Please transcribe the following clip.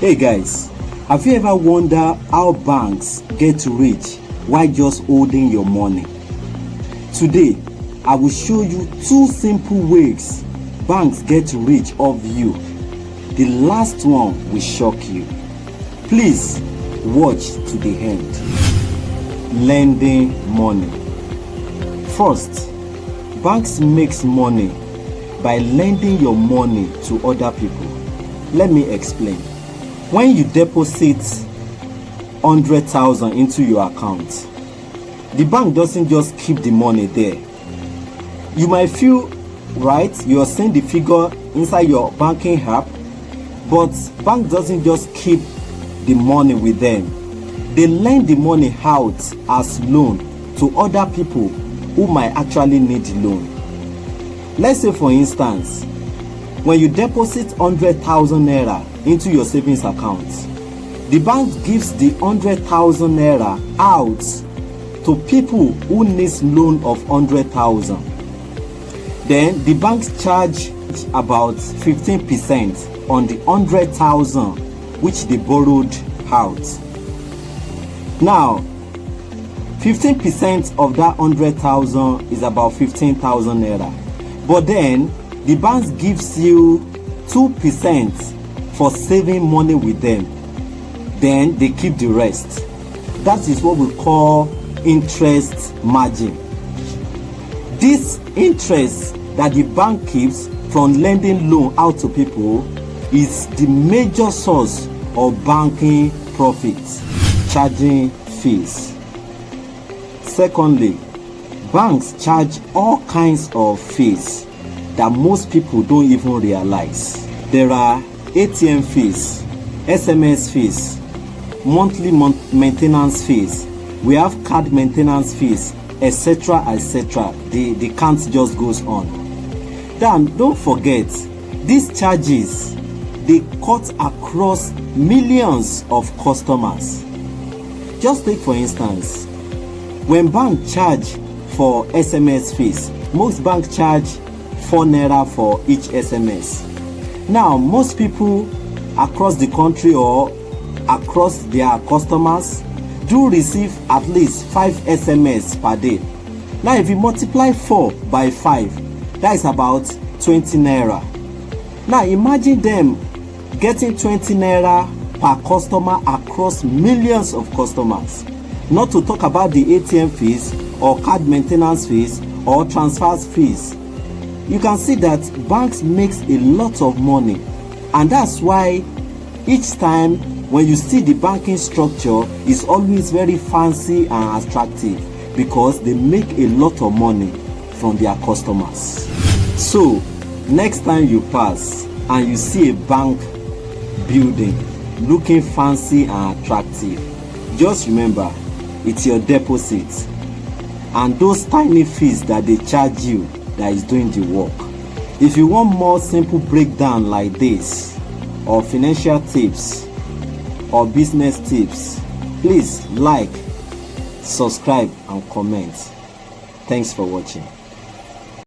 Hey guys, have you ever wondered how banks get rich while just holding your money? Today, I will show you 2 simple ways banks get rich off you. The last one will shock you. Please watch to the end. Lending money. First, banks makes money by lending your money to other people. Let me explain. When you deposit 100,000 into your account, the bank doesn't just keep the money there. You might feel right, you're seeing the figure inside your banking app, but bank doesn't just keep the money with them. They lend the money out as loan to other people who might actually need loan. Let's say for instance, when you deposit 100,000 naira into your savings account, the bank gives the 100,000 naira out to people who needs loan of 100,000. Then the banks charge about 15% on the 100,000 which they borrowed out. Now, 15% of that 100,000 is about 15,000 naira. But then the bank gives you 2% for saving money with them. Then they keep the rest. That is what we call interest margin. This interest that the bank keeps from lending loan out to people is the major source of banking profits, charging fees. Secondly, banks charge all kinds of fees that most people don't even realize. There are ATM fees, SMS fees, monthly maintenance fees, we have card maintenance fees, etc., etc. The count just goes on. Then don't forget, these charges, they cut across millions of customers. Just take for instance, when bank charge for SMS fees, most banks charge 4 naira for each SMS. Now, most people across the country or across their customers do receive at least 5 SMS per day. Now, if you multiply 4 by 5, that is about 20 naira. Now, imagine them getting 20 naira per customer across millions of customers. Not to talk about the ATM fees or card maintenance fees or transfer fees. You can see that banks makes a lot of money, and that's why each time when you see the banking structure is always very fancy and attractive, because they make a lot of money from their customers. So next time you pass and you see a bank building looking fancy and attractive, just remember it's your deposit and those tiny fees that they charge you that is doing the work. If you want more simple breakdown like this, or financial tips or business tips, please like, subscribe and comment. Thanks for watching.